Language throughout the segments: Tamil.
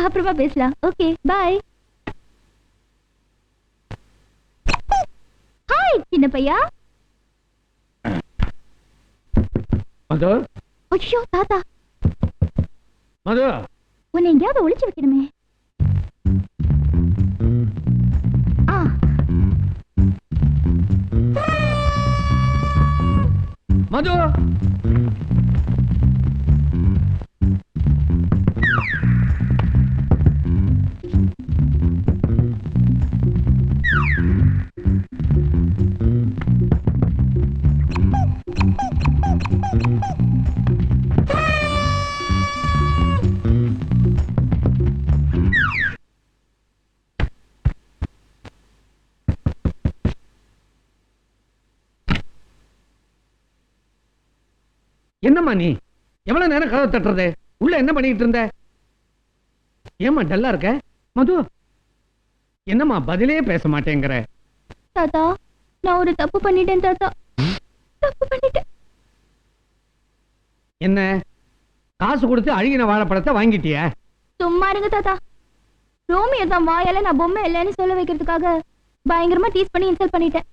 அப்புறமா பேசலாம். Okay bye. ஹாய் சின்ன பையா. மது. ஐயோ தாத்தா. மது. உன்னை எங்கேயாவது ஒளிச்சு வைக்கணுமே. மது. என்னம்மா நீ எவ்வளவு நேரம் கதவை தட்டுறது? உள்ள என்ன பண்ணிட்டு இருந்த? ஏமா டல்லா இருக்க? மது என்னம்மா பதிலே பேச மாட்டேங்கிற? தாத்தா நான் ஒரு தப்பு பண்ணிட்டேன் தாத்தா. தப்பு பண்ணிட்டேன். என்ன காசு கொடுத்து அழுகின வாழைப்பழத்தை வாங்கிட்டிய? சும்மா இருங்க தாத்தா. ரோமியோ தான் வாயால நான் பொம்மை இல்லைன்னு சொல்ல வைக்கிறதுக்காக பயங்கரமா டீஸ் பண்ணி இன்சல்ட் பண்ணிட்டேன்.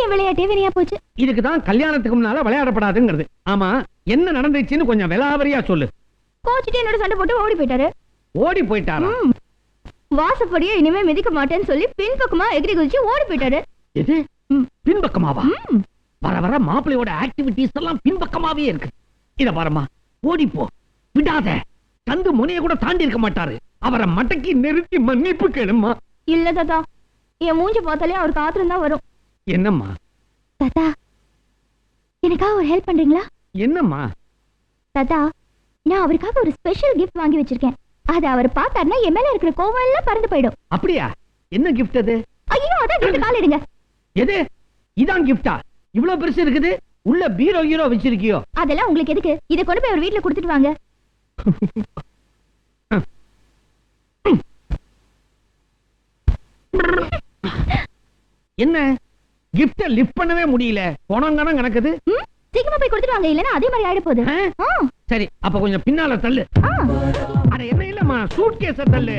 என் விளையாட்டே வெறியா போச்சு. இதுக்குதான் கல்யாணத்துக்கு முன்னால விளையாடப்படாதுங்கிறது. ஆமா என்ன நடந்துச்சுன்னு கொஞ்சம் விலாவரியா சொல்லு. கோச்சிட்டு என்னோட சண்டை போட்டு ஓடி போயிட்டாரு. ஓடி போயிட்டாரா? வாசப்படியே இனிமே மிதிக்க மாட்டேன்னு சொல்லி பின்பக்கமா எகிரி குதிச்சு ஓடி போயிட்டாரு. எது பின்பக்கமாவா? வர வர மாப்பிள்ளையோட ஆக்டிவிட்டிஸ் எல்லாம் பின்பக்கமாவே இருக்கு. இத பாருமா, ஓடி போ, விடாத. கந்து முனைய கூட தாண்டி இருக்க மாட்டாரு. அவரை மடக்கி நிறுத்தி மன்னிப்பு கேளுமா. இல்ல தாத்தா, என் மூஞ்சி பார்த்தாலே அவருக்கு ஆத்திரம் தான் வரும். என்னம்மா? தாத்தா எனக்காக ஒரு ஹெல்ப் பண்றீங்களா? என்னம்மா? தாத்தா நான் அவருக்காக ஒரு ஸ்பெஷல் கிஃப்ட் வாங்கி வச்சிருக்கேன். அது அவர் பார்த்தாருன்னா என் மேல இருக்கிற கோவம் எல்லாம் பறந்து போயிடும். அப்படியா? என்ன கிஃப்ட் அது? ஐயோ அதான் கிஃப்ட், கால் எடுங்க. எது? இதான் கிஃப்டா? இவ்வளவு பெருசு இருக்குது. உள்ள பீரோ ஹீரோ வச்சிருக்கியோ? அதெல்லாம் உங்களுக்கு எதுக்கு? இத கொண்டு போய் அவர் வீட்ல கொடுத்துட்டு வாங்க. என்ன கிஃப்ட லிஃப்ட் பண்ணவே முடியல. போனங்கன கணக்குது. சீக்கிரமா போய் கொடுத்துட்டு வாங்க, இல்லனா அதே மாதிரி ஆயிட போகுது. சரி அப்ப கொஞ்சம் பின்னால தள்ளு. அட என்ன இல்லம்மா, சூட்கேஸ தள்ளு.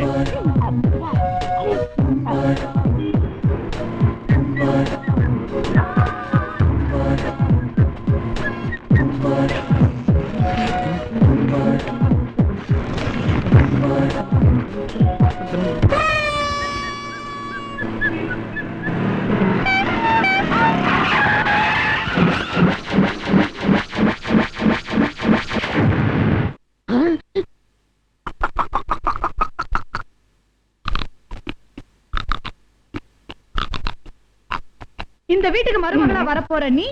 இந்த வீட்டுக்கு மருமகளா வரப்போற நீ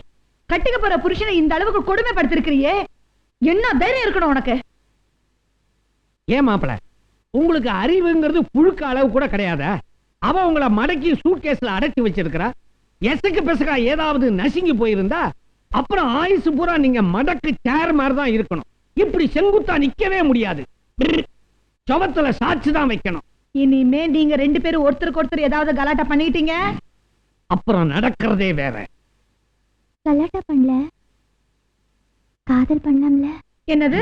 கட்டிக்க போற புருஷனை இந்த அளவுக்கு கொடுமைப்படுத்திருக்கிறியே, என்ன தைரியம் இருக்கணும் உனக்கு? ஏன் மாப்பிள, உங்களுக்கு அறிவுங்கிறது புழுக்க அளவு கூட கிடையாதா? அவ உங்களை மடக்கி சூட்கேஸ்ல அடைச்சி வச்சிருக்கிறா. எசக்கு பெசகா ஏதாவது நசுங்கி போயிருந்தா அப்புறம் ஆயுசு பூரா நீங்க மடக்கு சேர் மாதிரி தான் இருக்கணும். இப்படி செங்குத்தா நிக்கவே முடியாது. சவத்துல சாட்சி தான் வைக்கணும். இனிமே நீங்க ரெண்டு பேரும் ஒருத்தருக்கு ஒருத்தர் ஏதாவது கலாட்டா பண்ணிட்டீங்க, அப்புறம் நடக்கிறதே வேற. கலாட்டா பண்ணல, காதல் பண்ணலாம்ல. என்னது?